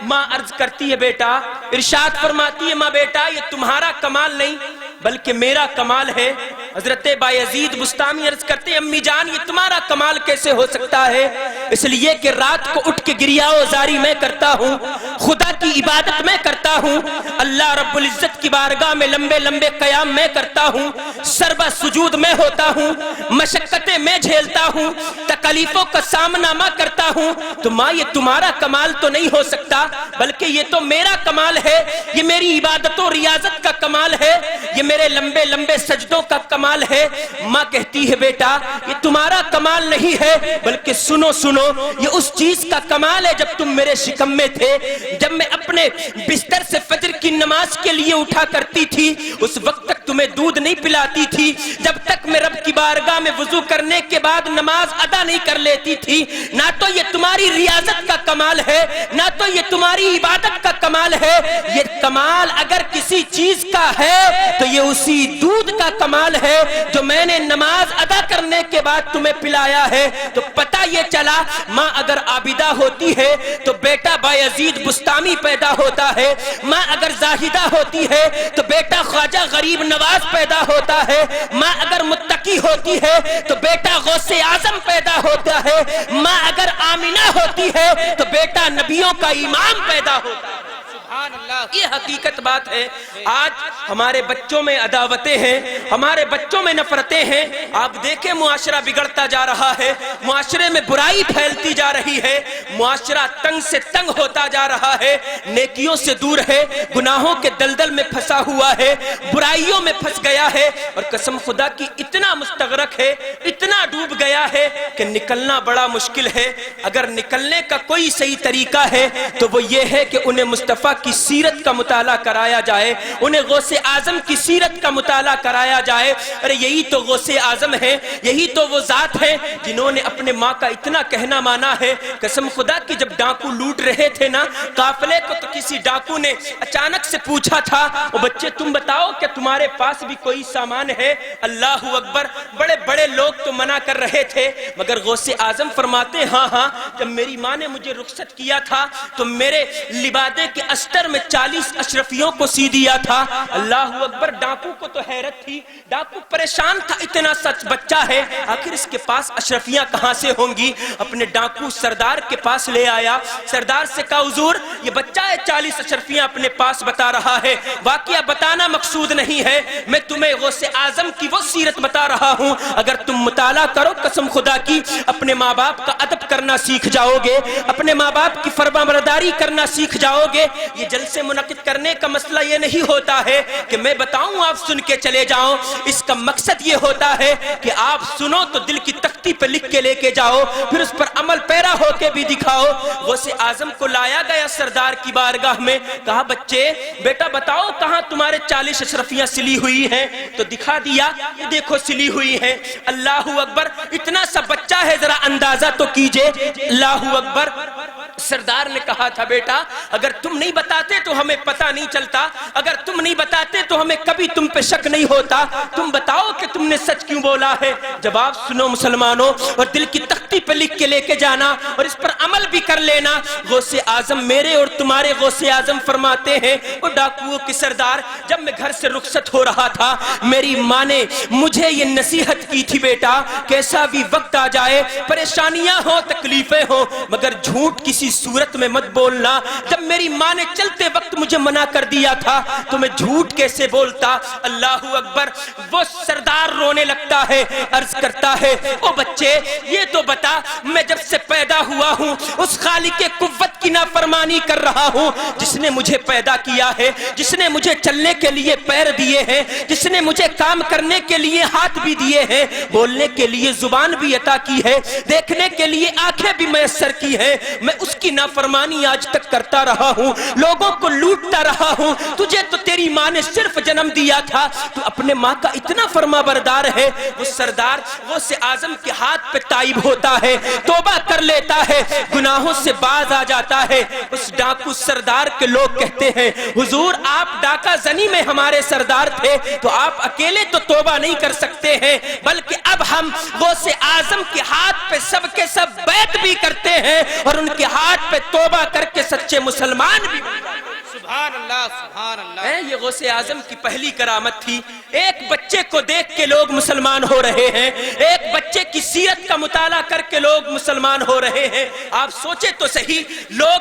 ماں عرض کرتی ہے بیٹا، ارشاد فرماتی ہے ماں بیٹا یہ تمہارا کمال نہیں بلکہ میرا کمال ہے۔ حضرت بایزید بسطامی عرض کرتے ہیں امی جان یہ تمہارا کمال کیسے ہو سکتا ہے؟ اس لیے کہ رات کو اٹھ کے گریہ و زاری میں کرتا ہوں، خدا کی عبادت میں کرتا ہوں، اللہ رب العزت کی بارگاہ میں لمبے لمبے قیام میں کرتا ہوں، سربہ سجود میں ہوتا ہوں، مشقتیں میں جھیلتا ہوں، تکلیفوں کا سامنا میں کرتا ہوں۔ تو ماں یہ تمہارا کمال تو نہیں ہو سکتا بلکہ یہ تو میرا کمال ہے، یہ میری عبادت و ریاضت کا کمال ہے، یہ میرے لمبے لمبے سجدوں کا کمال ہے۔ ماں کہتی ہے بیٹا یہ تمہارا کمال نہیں ہے بلکہ سنو سنو یہ اس چیز کا کمال ہے جب تم میرے شکم میں تھے، جب میں اپنے بستر سے فجر کی نماز کے لیے اٹھا کرتی تھی اس وقت تک تمہیں دودھ نہیں پلاتی تھی، جب تک میں رب کی بارگاہ میں وضو کرنے کے بعد نماز ادا نہیں کر لیتی تھی۔ نہ تو یہ تمہاری ریاضت کا کمال ہے نہ تو یہ تمہاری عبادت کا کمال ہے، یہ کمال اگر کسی چیز کا ہے تو یہ اسی دودھ کا کمال ہے جو میں نے نماز ادا کرنے کے بعد تمہیں پلایا ہے۔ تو پتہ یہ چلا ماں اگر عابدہ ہوتی ہے تو بیٹا بایزید بسطامی پیدا ہوتا ہے، ماں اگر زاہدہ ہوتی ہے تو بیٹا خواجہ غریب نواز پیدا ہوتا ہے، ماں اگر متقی ہوتی ہے تو بیٹا غوث اعظم پیدا ہوتا ہے، ماں اگر آمینہ ہوتی ہے تو بیٹا نبیوں کا امام پیدا ہوتا ہے۔ یہ حقیقت بات ہے۔ آج ہمارے بچوں میں عداوتیں ہیں، ہمارے بچوں میں نفرتیں ہیں۔ آپ دیکھیں معاشرہ بگڑتا جا رہا ہے، معاشرے میں برائی پھیلتی جا رہی ہے، معاشرہ تنگ سے تنگ ہوتا جا رہا ہے، نیکیوں سے دور ہے، گناہوں کے دلدل میں پھنسا ہوا ہے، برائیوں میں پھنس گیا ہے اور قسم خدا کی اتنا مستغرق ہے، اتنا ڈوب گیا ہے کہ نکلنا بڑا مشکل ہے۔ اگر نکلنے کا کوئی صحیح طریقہ ہے تو وہ یہ ہے کہ انہیں مصطفیٰ کی سیرت کا مطالعہ کرایا جائے، انہیں غوث اعظم کی سیرت کا مطالعہ کرایا جائے۔ ارے یہی تو غوث اعظم ہے، یہی تو وہ ذات ہے جنہوں نے اپنے ماں کا اتنا کہنا مانا ہے۔ قسم خدا کی جب ڈاکو لوٹ رہے تھے نا قافلے کو تو کسی ڈاکو نے اچانک سے پوچھا تھا او بچے تم بتاؤ کہ تمہارے پاس بھی کوئی سامان ہے؟ اللہ اکبر، بڑے بڑے لوگ تو منع کر رہے تھے مگر غوث اعظم فرماتے ہاں ہاں جب میری ماں نے مجھے رخصت کیا تھا تو میرے لبادے کے استر میں 40 اشرفیوں کو سی دیا تھا۔ اللہ اکبر، ڈاکو کو تو حیرت تھی، ڈاکو پریشان تھا، اتنا سچ بچہ ہے آخر اس کے پاس اشرفیاں کہاں سے ہوں گی؟ اپنے ڈاکو سردار کے پاس لے آیا، سردار سے کہا حضور یہ بچہ ہے 40 اشرفیاں اپنے پاس بتا رہا ہے، واقعہ بتانا مقصود نہیں ہے، میں تمہیں غوث اعظم کی وہ سیرت بتا رہا ہوں، اگر تم مطالعہ کرو قسم خدا کی اپنے ماں باپ کا ادب کرنا سیکھ جاؤ گے، اپنے ماں باپ کی فرمانبرداری کرنا سیکھ جاؤ گے۔ یہ جلسے منعقد کرنے کا مسئلہ یہ نہیں ہوتا ہے کہ میں بتاؤں آپ سن کے چلے جاؤ، اس کا مقصد یہ ہوتا ہے کہ آپ سنو تو دل کی تختی پہ لکھ کے لے کے جاؤ، پھر اس پر عمل پیرا ہو کے بھی دکھاؤ۔ غوث اعظم کو لایا گیا سردار کی بارگاہ میں، کہا بچے بیٹا بتاؤ کہاں تمہارے 40 اشرفیاں سلی ہوئی ہیں؟ تو دکھا دیا، یہ دیکھو سلی ہوئی ہیں۔ اللہ اکبر، اتنا سا بچہ ہے ذرا اندازہ تو کیجئے۔ اللہ اکبر، سردار نے کہا تھا بیٹا اگر تم نہیں بتاتے تو ہمیں پتہ نہیں چلتا، اگر تم نہیں بتاتے تو ہمیں کبھی تم پہ شک نہیں ہوتا، تم بتاؤ کہ تم نے سچ کیوں بولا ہے؟ جواب سنو مسلمانوں اور دل کی تختی پہ لکھ کے لے کے جانا اور اس پر عمل بھی کر لینا۔ غوث اعظم میرے اور تمہارے غوث اعظم فرماتے ہیں وہ ڈاکوؤں کی سردار جب میں گھر سے رخصت ہو رہا تھا میری ماں نے مجھے یہ نصیحت کی تھی بیٹا کیسا بھی وقت آ جائے، پریشانیاں ہوں، تکلیفیں ہوں، مگر جھوٹ کسی کسی صورت میں مت بولنا. جب میری ماں نے چلتے وقت مجھے منع کر دیا تھا تو میں جھوٹ کیسے بولتا. اللہ اکبر. وہ سردار رونے لگتا ہے, عرض کرتا ہے او بچے یہ تو بتا, میں جب سے پیدا ہوا ہوں اس خالق قوت کی نافرمانی کر رہا ہوں جس نے مجھے پیدا کیا ہے, جس نے مجھے چلنے کے لیے پیر دیے ہیں, جس نے مجھے کام کرنے کے لیے ہاتھ بھی دیے ہیں, بولنے کے لیے زبان بھی عطا کی ہے, دیکھنے کے لیے آنکھیں بھی میسر کی ہے. میں اس کی نافرمانی آج تک کرتا رہا ہوں, لوگوں کو لوٹتا رہا ہوں. تجھے تو تیری ماں نے صرف جنم دیا تھا, تو اپنے ماں کا اتنا فرما بردار ہے. وہ سردار غوث اعظم کے ہاتھ پہ تائب ہوتا ہے, توبہ کر لیتا ہے, گناہوں سے باز آ جاتا ہے. اس ڈاکو سردار کے لوگ کہتے ہیں حضور آپ ڈاکہ زنی میں ہمارے سردار تھے تو آپ اکیلے تو توبہ نہیں کر سکتے ہیں, بلکہ اب ہم غوث اعظم کے ہاتھ پہ سب کے سب بیعت بھی کرتے ہیں اور ان کے ہاتھ پہ توبہ کر کے سچے مسلمان بھی. سبحان اللہ سبحان اللہ. یہ غوث اعظم کی پہلی کرامت تھی. ایک بچے کو دیکھ کے لوگ مسلمان ہو رہے ہیں, ایک بچے کی سیرت کا مطالعہ کر کے لوگ مسلمان ہو رہے ہیں. آپ سوچے تو صحیح, لوگ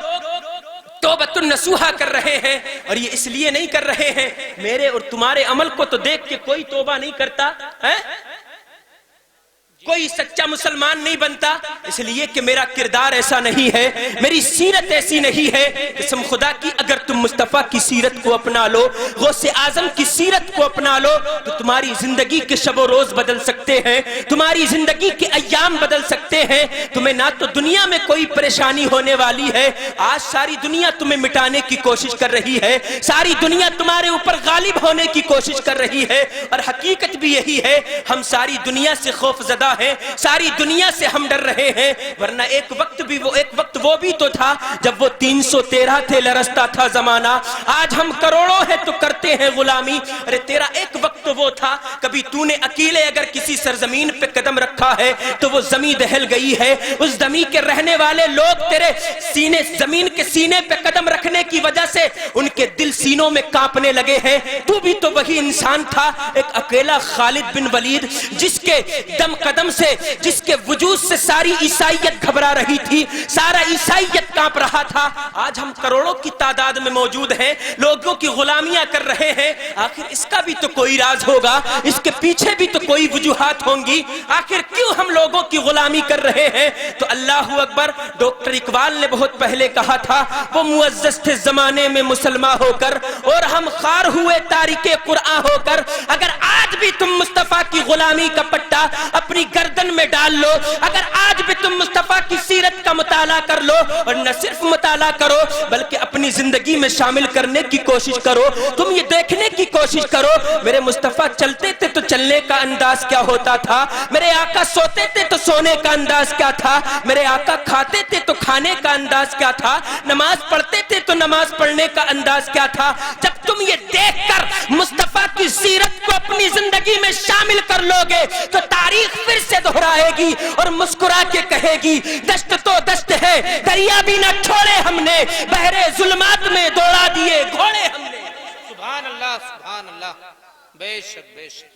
توبۃ النصوحہ کر رہے ہیں اور یہ اس لیے نہیں کر رہے ہیں میرے اور تمہارے عمل کو تو دیکھ کے کوئی توبہ نہیں کرتا ہے, کوئی سچا مسلمان نہیں بنتا, اس لیے کہ میرا کردار ایسا نہیں ہے, میری سیرت ایسی نہیں ہے. قسم خدا کی اگر تم مصطفیٰ کی سیرت کو اپنا لو, غوث اعظم کی سیرت کو اپنا لو, تو تمہاری زندگی کے شب و روز بدل سکتے ہیں, تمہاری زندگی کے ایام بدل سکتے ہیں. تمہیں نہ تو دنیا میں کوئی پریشانی ہونے والی ہے, آج ساری دنیا تمہیں مٹانے کی کوشش کر رہی ہے, ساری دنیا تمہارے اوپر غالب ہونے کی کوشش کر رہی ہے, اور حقیقت بھی یہی ہے, ہم ساری دنیا سے خوف زدہ ہیں, ساری دنیا سے ہم ڈر رہے ہیں. ورنہ ایک وقت وہ بھی تو تھا جب وہ 313 تھے, لرزتا تھا زمانہ. آج ہم کروڑوں ہیں تو کرتے ہیں غلامی. ارے تیرا ایک وقت وہ تھا, کبھی تو نے اکیلے اگر کسی سرزمین پہ قدم رکھا ہے تو وہ زمین دہل گئی ہے. اس زمین کے رہنے والے لوگ تیرے سینے, زمین کے سینے پہ قدم رکھنے کی وجہ سے ان کے دل سینوں میں کانپنے لگے ہیں. تو بھی تو وہی انسان تھا, ایک اکیلا خالد بن ولید جس کے دم قدم سے, جس کے وجود سے ساری عیسائیت گھبرا رہی تھی, سارا عیسائیت کانپ رہا تھا. آج ہم کروڑوں کی تعداد میں موجود ہیں, لوگوں کی غلامیاں کر رہے ہیں. آخر اس کا بھی تو کوئی راز ہوگا, اس کے پیچھے بھی تو کوئی وجوہات ہوں گی. آخر کیوں ہم لوگوں کی غلامی کر رہے ہیں؟ تو اللہ اکبر. ڈاکٹر اقبال نے بہت پہلے کہا تھا وہ معزز تھے زمانے میں مسلمان ہو کر, اور ہم خار ہوئے تارک قرآن ہو کر. اگر آج بھی تم مصطفیٰ کی غلامی کا پٹا اپنی گردن میں ڈال لو, اگر آج بھی تم مصطفیٰ کی سیرت کا مطالعہ کر لو, اور نہ صرف مطالعہ کرو بلکہ اپنی زندگی میں شامل کرنے کی کوشش کرو, تم یہ دیکھنے کی کوشش کرو میرے مصطفیٰ چلتے تھے تو چلنے کا انداز کیا ہوتا تھا, میرے آقا سوتے تھے تو سونے کا انداز کیا تھا, میرے آقا کھاتے تھے تو کھانے کا انداز کیا تھا, نماز پڑھتے تھے تو نماز پڑھنے کا انداز کیا تھا. جب تم یہ دیکھ کر مصطفیٰ کی سیرت کو اپنی زندگی میں شامل کر لو گے تو تاریخ پھر سے دہرائے گی اور مسکرا کے کہے گی دشت تو دشت ہے, دریا بھی نہ چھوڑے ہم نے, بحر ظلمات میں دوڑا دیے گھوڑے ہم نے. سبحان اللہ سبحان اللہ. بے شک بے شک.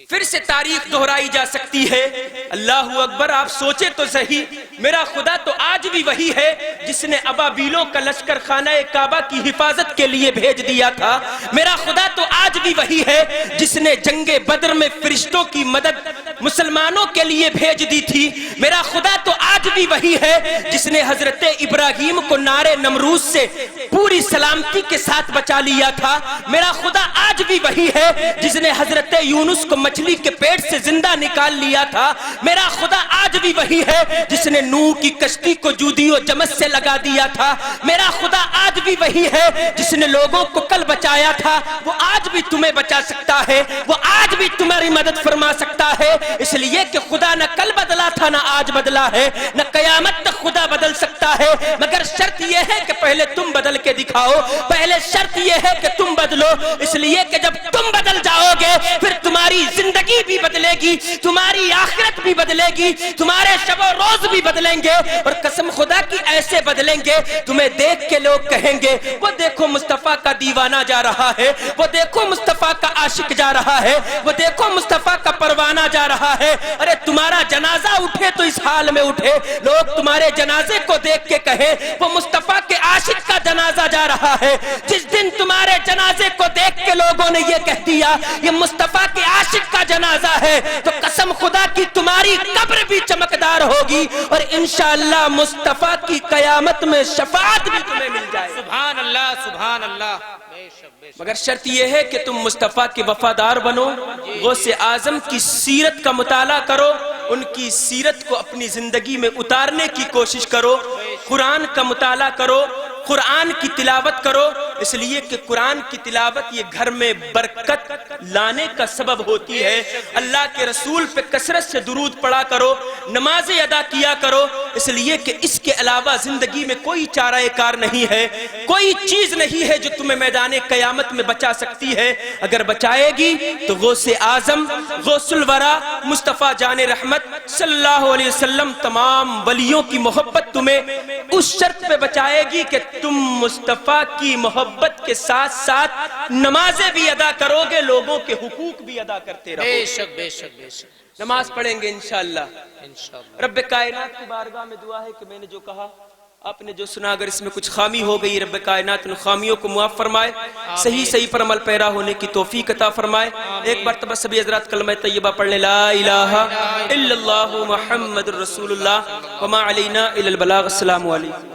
پھر سے تاریخ دہرائی جا سکتی ہے. اللہ اکبر. آپ سوچے تو صحیح, میرا خدا تو آج بھی وہی ہے جس نے ابابیلوں کا لشکر خانہ کعبہ کی حفاظت کے لیے بھیج دیا تھا. میرا خدا تو آج بھی وہی ہے جس نے جنگ بدر میں فرشتوں کی مدد مسلمانوں کے لیے بھیج دی تھی. میرا خدا تو آج بھی وہی ہے جس نے حضرت ابراہیم کو نار نمروز سے پوری سلامتی کے ساتھ بچا لیا تھا. میرا خدا آج بھی وہی ہے جس نے حضرت یونس کو مچھلی کے پیٹ سے زندہ نکال لیا تھا. میرا خدا آج بھی وہی ہے جس نے نوح کی کشتی کو جودی و جمس سے لگا دیا تھا. میرا خدا آج بھی وہی ہے جس نے لوگوں کو کل بچایا تھا, وہ آج بھی تمہیں بچا سکتا ہے, وہ آج بھی تمہاری مدد فرما سکتا ہے. اس لیے کہ خدا نہ کل بدلا تھا نہ آج بدلا ہے, نہ قیامت تک خدا بدل سکتا ہے, مگر شرط یہ ہے کہ پہلے تم بدل کے دکھاؤ, پہلے شرط یہ ہے کہ تم بدلو. اس لیے کہ جب تم بدل جاؤ گے پھر تمہاری زندگی بھی بدلے گی, تمہاری آخرت بھی بدلے گی, تمہارے شب و روز بھی بدلیں گے, اور قسم خدا کی ایسے بدلیں گے تمہیں دیکھ کے لوگ کہیں گے وہ دیکھو مصطفیٰ کا دیوانہ جا رہا ہے, وہ دیکھو مصطفیٰ کا عاشق جا رہا ہے, وہ دیکھو مصطفیٰ کا پروانہ جا رہا رہا ہے، ارے تمہارا جنازہ اٹھے تو اس حال میں اٹھے، لوگ تمہارے جنازے کو دیکھ کے کہیں وہ مصطفیٰ کے عاشق کا جنازہ جا رہا ہے۔ جس دن تمہارے جنازے کو دیکھ کے لوگوں نے یہ کہہ دیا یہ مصطفیٰ کے عاشق کا جنازہ ہے، تو قسم خدا کی تمہاری قبر بھی چمکدار ہوگی اور انشاءاللہ مصطفیٰ کی قیامت میں شفاعت بھی تمہیں مل جائے۔ سبحان اللہ سبحان اللہ، بے شک بے شک۔ مگر شرط یہ ہے کہ تم مصطفیٰ کے وفادار بنو، غوث اعظم کی سیرت کا مطالعہ کرو، ان کی سیرت کو اپنی زندگی میں اتارنے کی کوشش کرو، قرآن کا مطالعہ کرو، قرآن کی تلاوت کرو، اس لیے کہ قرآن کی تلاوت یہ گھر میں برکت لانے کا سبب ہوتی ہے۔ اللہ کے رسول پہ کثرت سے درود پڑھا کرو، نمازیں ادا کیا کرو، اس لیے کہ اس کے علاوہ زندگی میں کوئی چارہ کار نہیں ہے، کوئی چیز نہیں ہے جو تمہیں میدان قیامت میں بچا سکتی ہے۔ اگر بچائے گی تو غوث اعظم، غوث الورا، مصطفیٰ جان رحمت صلی اللہ علیہ وسلم، تمام ولیوں کی محبت تمہیں اس شرط پہ بچائے گی کہ تم مصطفیٰ کی محبت کے ساتھ ساتھ نمازیں بھی ادا کرو گے، لوگوں کے حقوق بھی ادا کرتے رہو۔ بے شک بے شک بے شک، نماز پڑھیں گے انشاءاللہ۔ انشاءاللہ۔ رب کائنات کی بارگاہ میں دعا ہے کہ میں نے جو کہا آپ نے جو سنا، اگر اس میں کچھ خامی ہو گئی رب کائنات ان خامیوں کو معاف فرمائے، صحیح پر عمل پیرا ہونے کی توفیق عطا فرمائے۔ ایک مرتبہ سبھی حضرات کلمہ طیبہ پڑھ لیں، لا الہ الا اللہ محمد الرسول اللہ وما علینا الا البلاغ۔ السلام علیکم۔